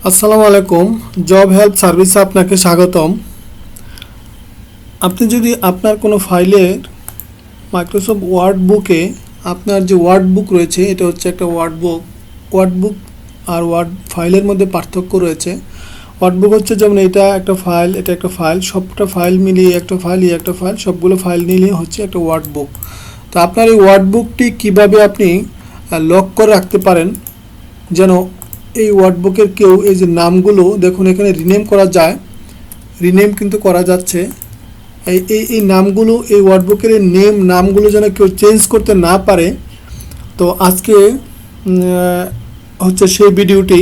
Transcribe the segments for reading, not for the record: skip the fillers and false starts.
আসসালামু আলাইকুম। Job help সার্ভিসে আপনাকে স্বাগতম। আপনি যদি আপনার কোনো ফাইলের মাইক্রোসফট ওয়ার্ড বুকে আপনার যে ওয়ার্ড বুক রয়েছে, এটা হচ্ছে একটা ওয়ার্ড বুক আর ওয়ার্ড ফাইলের মধ্যে পার্থক্য রয়েছে। ওয়ার্ড বুক হচ্ছে যেমন এটা একটা ফাইল, এটা একটা ফাইল, সবটা ফাইল মিলিয়ে একটা ফাইল, একটা ফাইল, সবগুলো ফাইল মিলিয়ে হচ্ছে একটা ওয়ার্ড বুক। তো আপনার এই ওয়ার্ড বুকটি কীভাবে আপনি লক করে রাখতে পারেন যেন এই ওয়ার্ডবুকের কেউ এই যে নামগুলো দেখুন এখানে রিনেম করা যায়, রিনেম কিন্তু করা যাচ্ছে। এই এই এই নামগুলো এই ওয়ার্ডবুকের এই নামগুলো যেন কেউ চেঞ্জ করতে না পারে। তো আজকে হচ্ছে সেই ভিডিওটি।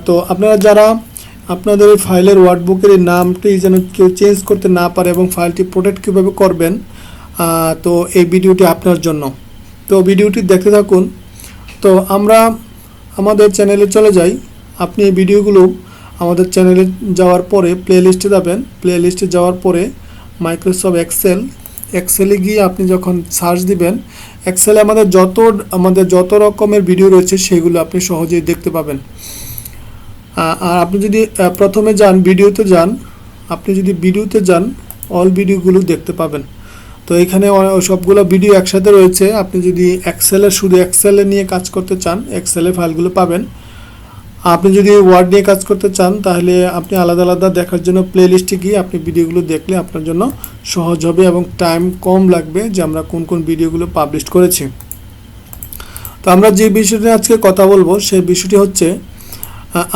তো আপনারা যারা আপনাদের এই ফাইলের ওয়ার্ডবুকের এই নামটি যেন কেউ চেঞ্জ করতে না পারে এবং ফাইলটি প্রোটেক্ট কীভাবে করবেন, তো এই ভিডিওটি আপনার জন্য। তো ভিডিওটি দেখতে থাকুন। তো আমরা আমাদের চ্যানেলে চলে যাই। আপনি এই ভিডিওগুলো আমাদের চ্যানেলে যাওয়ার পরে প্লে লিস্টে যাবেন। প্লে লিস্টে যাওয়ার পরে মাইক্রোসফট এক্সেলে গিয়ে আপনি যখন সার্চ দিবেন, এক্সেলে আমাদের যত রকমের ভিডিও রয়েছে সেগুলো আপনি সহজেই দেখতে পাবেন। আর আপনি যদি প্রথমে আপনি যদি ভিডিওতে যান, অল ভিডিওগুলো দেখতে পাবেন। তো এখানে সবগুলো ভিডিও একসাথে রয়েছে। আপনি যদি শুধু এক্সেলে নিয়ে কাজ করতে চান, এক্সেলে ফাইলগুলো পাবেন। আপনি যদি ওয়ার্ড নিয়ে কাজ করতে চান তাহলে আপনি আলাদা আলাদা দেখার জন্য প্লে লিস্টে গিয়ে আপনি ভিডিওগুলো দেখলে আপনার জন্য সহজ হবে এবং টাইম কম লাগবে যে আমরা কোন কোন ভিডিওগুলো পাবলিশ করেছি। তো আমরা যে বিষয়টি আজকে কথা বলবো সেই বিষয়টি হচ্ছে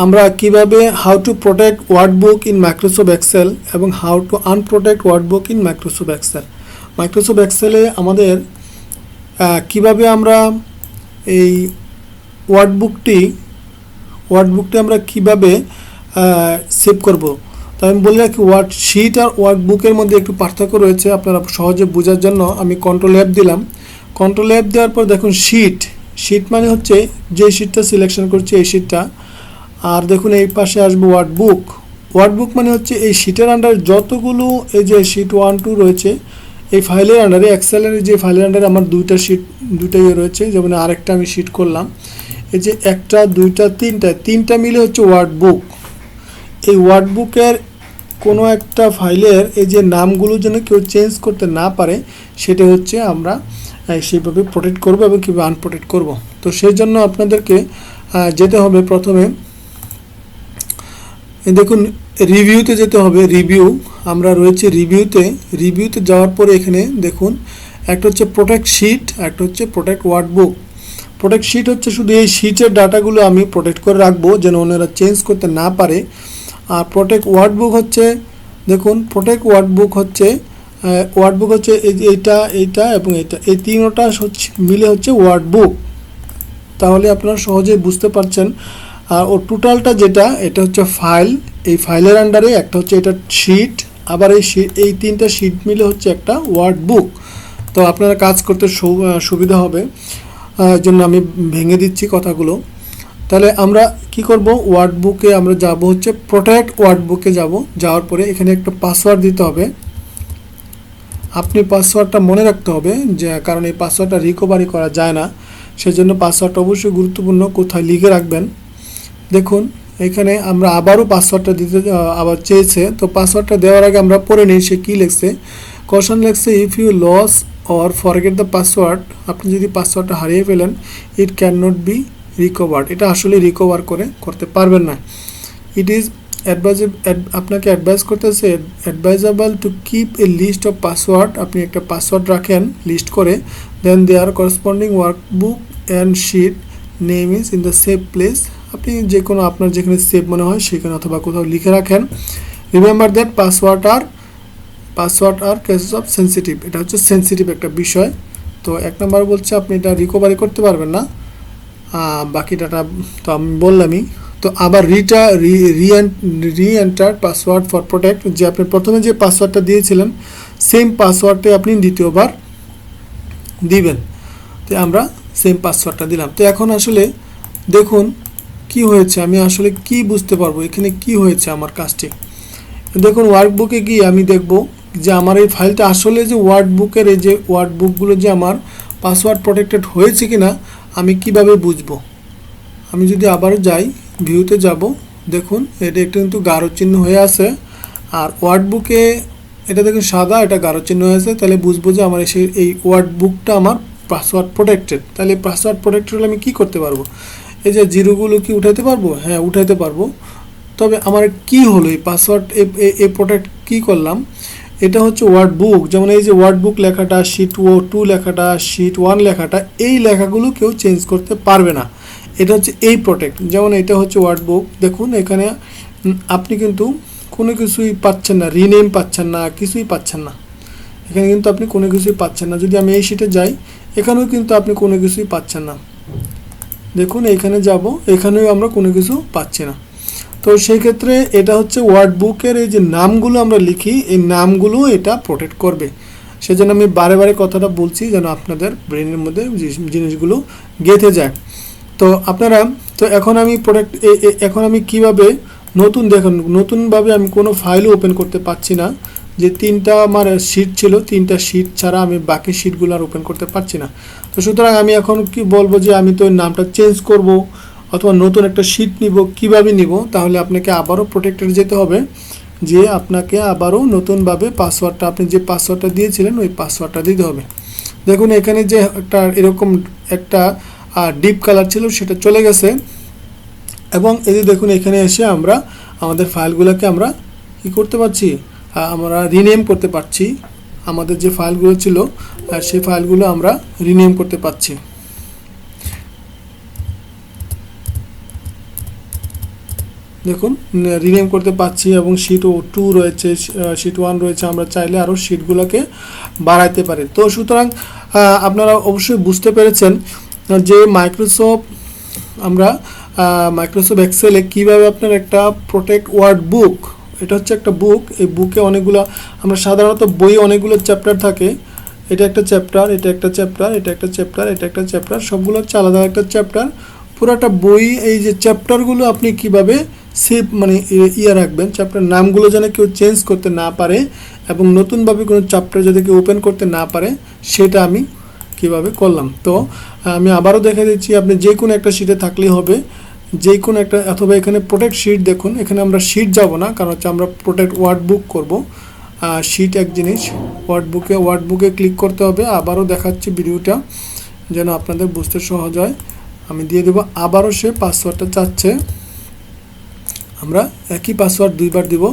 আমরা কিভাবে how to protect workbook in Microsoft Excel এবং how to unprotect workbook in Microsoft Excel. Microsoft এক্সেলে আমাদের কিভাবে আমরা এই ওয়ার্ডবুকটি আমরা কিভাবে সেভ করব। তো আমি বলি রাখি, শিট আর ওয়ার্ডবুকের মধ্যে একটু পার্থক্য রয়েছে। আপনারা সহজে বোঝার জন্য আমি কন্ট্রোল F দিলাম। কন্ট্রোল F দেওয়ার পর দেখুন শিট মানে হচ্ছে যে শিটটা সিলেকশন করছি এই শিটটা। আর দেখুন এই পাশে আসবে ওয়ার্ডবুক মানে হচ্ছে এই শিটের আন্ডারে যতগুলো এই যে শিট 1, 2 রয়েছে এই ফাইলের আন্ডারে, এক্সেলের যে ফাইলের আন্ডারে আমার দুইটা রয়েছে। যেমন আরেকটা আমি শিট করলাম, এই যে 1, 2, 3টা মিলে হচ্ছে ওয়ার্ডবুক। এই ওয়ার্ডবুকের কোনো একটা ফাইলের এই যে নামগুলো যেন কেউ চেঞ্জ করতে না পারে সেটা হচ্ছে আমরা সেইভাবে প্রোটেক্ট করব এবং কীভাবে আনপ্রোটেক্ট করব। তো সেই জন্য আপনাদেরকে যেতে হবে প্রথমে, দেখুন রিভিউতে যেতে হবে। আমরা রয়েছে রিভিউতে যাওয়ার পরে এখানে দেখুন একটা হচ্ছে প্রোটেক্ট শিট, একটা হচ্ছে প্রোটেক্ট ওয়ার্ডবুক। প্রোটেক্ট শিট হচ্ছে শুধু এই শিটের ডাটাগুলো আমি প্রোটেক্ট করে রাখবো যেন ওনারা চেঞ্জ করতে না পারে। আর প্রোটেক্ট ওয়ার্ডবুক হচ্ছে, দেখুন প্রোটেক্ট ওয়ার্ডবুক হচ্ছে এইটা এবং এই তিনটা মিলে হচ্ছে ওয়ার্ডবুক। তাহলে আপনারা সহজেই বুঝতে পারছেন। আর ওর টোটালটা এটা হচ্ছে ফাইল, এই ফাইলের আন্ডারে একটা হচ্ছে এটা শিট, আবার এই তিনটা শিট মিলে হচ্ছে একটা ওয়ার্ডবুক। তো আপনারা কাজ করতে সুবিধা হবে জন্য আমি ভেঙে দিচ্ছি কথাগুলো। তাহলে আমরা কি করব, ওয়ার্ডবুকে আমরা যাব হচ্ছে প্রোটেক্ট ওয়ার্ডবুকে যাওয়ার পরে এখানে একটা পাসওয়ার্ড দিতে হবে। আপনি পাসওয়ার্ডটা মনে রাখতে হবে, যে কারণ এই পাসওয়ার্ডটা রিকভারি করা যায় না, সেজন্য পাসওয়ার্ডটা অবশ্যই গুরুত্বপূর্ণ, কোথায় লিখে রাখবেন। দেখুন এখানে আমরা আবারও পাসওয়ার্ডটা দিতে আবার চেয়েছে। তো পাসওয়ার্ডটা দেওয়ার আগে আমরা পড়ে নিই সে কী লিখছে। কোশ্চেন লিখছে, if you lose or forget the password, আপনি যদি পাসওয়ার্ডটা হারিয়ে ফেলেন, it can not be recovered, এটা আসলে রিকভার করতে পারবেন না। ইট ইজ আপনাকে অ্যাডভাইস করতেছে advisable to keep a list of password, আপনি একটা পাসওয়ার্ড রাখেন লিস্ট করে, then their corresponding workbook and sheet name is in the safe place, আপনি যে কোনো আপনার যেখানে সেভ মনে হয় সেখানে অথবা কোথাও লিখে রাখেন। Remember that password are cases of sensitive, এটা হচ্ছে সেন্সিটিভ একটা বিষয়। তো 1 নম্বর বলছে আপনি এটা রিকভারি করতে পারবেন না, বাকি ডাটা তো আমি বললামই। তো আবার রি এন্টার পাসওয়ার্ড ফর প্রোটেক্ট, যে আপনি প্রথমে যে পাসওয়ার্ডটা দিয়েছিলেন সেম পাসওয়ার্ডটাই আপনি দ্বিতীয়বার দিবেন। তো আমরা সেম পাসওয়ার্ডটা দিলাম। তো এখন আসলে দেখুন কি হয়েছে, আমি আসলে কি বুঝতে পারবো এখানে কি হয়েছে আমার কাজটি। দেখুন ওয়ার্কবুকে গিয়ে আমি দেখব যে আমার এই ফাইলটা আসলে যে ওয়ার্ডবুকের এই যে ওয়ার্ডবুকগুলো যে আমার পাসওয়ার্ড প্রোটেক্টেড হয়েছে কিনা আমি কিভাবে বুঝবো। আমি যদি আবারও যাই ভিউতে যাব, দেখুন এটা একটু কিন্তু গাঢ় চিহ্ন হয়ে আছে। আর ওয়ার্ড বুকে এটা দেখুন সাদা, এটা গাঢ় চিহ্ন হয়ে আছে, তাহলে বুঝবো যে আমার এই ওয়ার্ড বুকটা আমার পাসওয়ার্ড প্রোটেক্টেড। তাহলে পাসওয়ার্ড প্রোটেক্টেড হলে আমি কী করতে পারবো? এই যে জিরোগুলো কি উঠাইতে পারবো? হ্যাঁ, উঠাইতে পারবো। তবে আমার কি হলো এই পাসওয়ার্ড এই প্রোটেক্ট কী করলাম? এটা হচ্ছে ওয়ার্ড বুক, যেমন এই যে ওয়ার্ড বুক লেখাটা, শিট 2 লেখাটা, শিট 1 লেখাটা, এই লেখাগুলো কেউ চেঞ্জ করতে পারবে না। এটা হচ্ছে এই প্রোটেক্ট। যেমন এটা হচ্ছে ওয়ার্ড বুক, দেখুন এখানে আপনি কিন্তু কোনো কিছুই পাচ্ছেন না, রিনেম পাচ্ছেন না, কিছুই পাচ্ছেন না। এখানে কিন্তু আপনি কোনো কিছুই পাচ্ছেন না। যদি আমি এই শিটে যাই, এখানেও কিন্তু আপনি কোনো কিছুই পাচ্ছেন না। দেখুন এইখানে যাব, এখানেও আমরা কোনো কিছু পাচ্ছি না। তো সেই ক্ষেত্রে এটা হচ্ছে ওয়ার্ড বুকের এই যে নামগুলো আমরা লিখি, এই নামগুলো এটা প্রোটেক্ট করবে। সেজন্য আমি বারে বারে কথাটা বলছি যেন আপনাদের ব্রেনের মধ্যে জিনিসগুলো গেঁথে যায়। তো আপনারা, তো এখন আমি এখন আমি কিভাবে দেখুন নতুনভাবে আমি কোনো ফাইলও ওপেন করতে পারছি না। যে 3টা আমার শিট ছিল, 3টা শিট ছাড়া আমি বাকি শিটগুলো আর ওপেন করতে পারছি না। তো সুতরাং আমি এখন কি বলবো যে আমি তো নামটা চেঞ্জ করব অথবা নতুন একটা শিট নিব, কিভাবে নিব? তাহলে আপনাকে আবারও প্রোটেক্টেড যেতে হবে, যে আপনাকে আবারও নতুনভাবে পাসওয়ার্ডটা, আপনি যে পাসওয়ার্ডটা দিয়েছিলেন ওই পাসওয়ার্ডটা দিতে হবে। দেখুন এখানে যে একটা এরকম একটা ডিপ কালার ছিল সেটা চলে গেছে। এবং এই যে দেখুন এখানে এসে আমরা আমাদের ফাইলগুলোকে আমরা কি করতে পারছি? আমরা রিনেম করতে পারছি। আমাদের যে ফাইলগুলো ছিল সেই ফাইলগুলো আমরা রিনেম করতে পারছি। দেখুন রিনেম করতে পারছি, এবং শিট 2 রয়েছে, শিট 1 রয়েছে, আমরা চাইলে আরও শিটগুলোকে বাড়াইতে পারি। তো সুতরাং আপনারা অবশ্যই বুঝতে পেরেছেন যে মাইক্রোসফট এক্সেলে কীভাবে আপনার একটা প্রোটেক্ট ওয়ার্ড বুক, এটা হচ্ছে একটা বুক, এই বুকে অনেকগুলো, আমরা সাধারণত বই অনেকগুলো চ্যাপ্টার থাকে, এটা একটা চ্যাপ্টার, এটা একটা চ্যাপ্টার, এটা একটা চ্যাপ্টার, এটা একটা চ্যাপ্টার, সবগুলো হচ্ছে আলাদা একটা চ্যাপ্টার। পুরোটা বই, এই যে চ্যাপ্টারগুলো আপনি কিভাবে সেভ রাখবেন, চ্যাপ্টার নামগুলো যেন কেউ চেঞ্জ করতে না পারে, এবং নতুনভাবে কোনো চ্যাপ্টার যদি কেউ ওপেন করতে না পারে, সেটা আমি কিভাবে করলাম। তো আমি আবারও দেখা দিচ্ছি, আপনি যে কোনো একটা শিটে থাকলেই হবে, যে কোনো একটা, অথবা এখানে প্রোটেক্ট শিট, দেখুন এখানে আমরা শিট যাব না, কারণ হচ্ছে আমরা প্রোটেক্ট ওয়ার্ড বুক করব। শিট এক জিনিস, ওয়ার্ড বুকে ক্লিক করতে হবে। আবারও দেখাচ্ছি ভিডিওটা যেন আপনাদের বুঝতে সহজ হয়। আমি দিয়ে দেবো, আবারও সে পাসওয়ার্ডটা চাচ্ছে, আমরা একই পাসওয়ার্ড 2বার দিব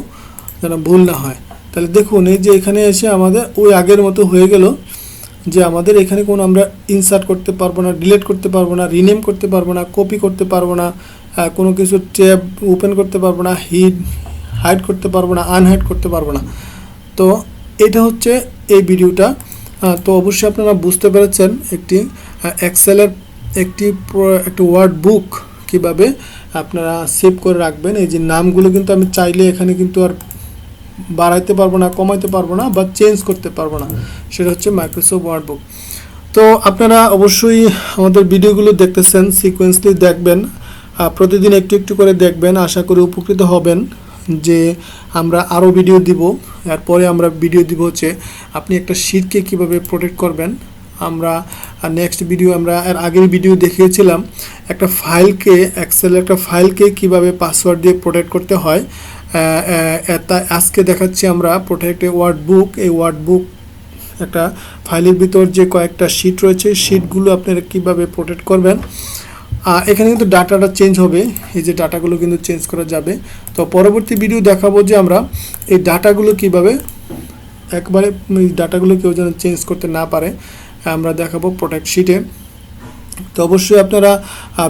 যেন ভুল না হয়। তাহলে দেখুন এই যে এখানে এসে আমাদের ওই আগের মতো হয়ে গেল, যে আমাদের এখানে কোনো আমরা ইনসার্ট করতে পারবো না, ডিলিট করতে পারবো না, রিনেম করতে পারবো না, কপি করতে পারবো না, কোনো কিছু ট্যাব ওপেন করতে পারবো না, হাইড করতে পারবো না, আনহাইড করতে পারবো না। তো এটা হচ্ছে এই ভিডিওটা। তো অবশ্যই আপনারা বুঝতে পেরেছেন একটি এক্সেলের একটি ওয়ার্ড বুক কিভাবে আপনারা সেভ করে রাখবেন। এই যে নামগুলো কিন্তু আমি চাইলে এখানে কিন্তু আর বাড়াইতে পারবো না, কমাইতে পারবো না, বা চেঞ্জ করতে পারবো না। সেটা হচ্ছে মাইক্রোসফট ওয়ার্ড বুক। তো আপনারা অবশ্যই আমাদের ভিডিওগুলো দেখতেছেন, সিকোয়েন্সলি দেখবেন, প্রতিদিন একটু একটু করে দেখবেন, আশা করি উপকৃত হবেন। যে আমরা আরও ভিডিও দিব, এরপরে আমরা ভিডিও দিব হচ্ছে আপনি একটা শিটকে কিভাবে প্রোটেক্ট করবেন। আমরা নেক্সট ভিডিও, আমরা এর আগের ভিডিও দেখিয়েছিলাম একটা ফাইলকে, এক্সেলের একটা ফাইলকে কিভাবে পাসওয়ার্ড দিয়ে প্রোটেক্ট করতে হয়। আজকে দেখাচ্ছি আমরা প্রোটেক্ট ওয়ার্ড বুক। এই ওয়ার্ড বুক একটা ফাইলের ভিতর যে কয়েকটা শিট রয়েছে, শিটগুলো আপনারা কীভাবে প্রোটেক্ট করবেন। এখানে কিন্তু ডাটাটা চেঞ্জ হবে, এই যে ডাটাগুলো কিন্তু চেঞ্জ করা যাবে। তো পরবর্তী ভিডিও দেখাবো যে আমরা এই ডাটাগুলো কিভাবে একবারে ডাটাগুলো কেউ যেন চেঞ্জ করতে না পারে, আমরা দেখাবো প্রোটেক্ট শিটে। তো অবশ্যই আপনারা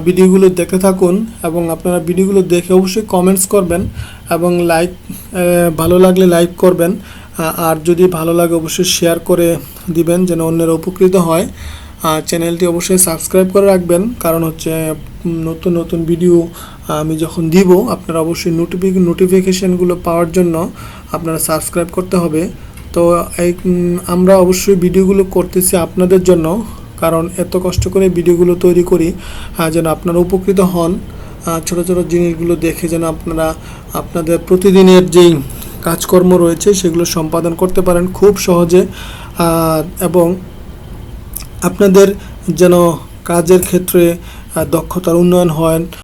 ভিডিওগুলো দেখতে থাকুন, এবং আপনারা ভিডিওগুলো দেখে অবশ্যই কমেন্টস করবেন, এবং ভালো লাগলে লাইক করবেন, আর যদি ভালো লাগে অবশ্যই শেয়ার করে দিবেন যেন অন্যরা উপকৃত হয়। চ্যানেলটি অবশ্যই সাবস্ক্রাইব করে রাখবেন, কারণ হচ্ছে নতুন নতুন ভিডিও আমি যখন দিব আপনারা অবশ্যই নোটিফিকেশানগুলো পাওয়ার জন্য আপনারা সাবস্ক্রাইব করতে হবে। তো আমরা অবশ্যই ভিডিওগুলো করতেছি আপনাদের জন্য, কারণ এত কষ্ট করে ভিডিওগুলো তৈরি করি যেন আপনারা উপকৃত হন। ছোট ছোট জিনিসগুলো দেখে যেন আপনারা আপনাদের প্রতিদিনের যেই কাজকর্ম রয়েছে সেগুলো সম্পাদন করতে পারেন খুব সহজে, এবং আপনাদের যেন কাজের ক্ষেত্রে দক্ষতার উন্নয়ন হয়।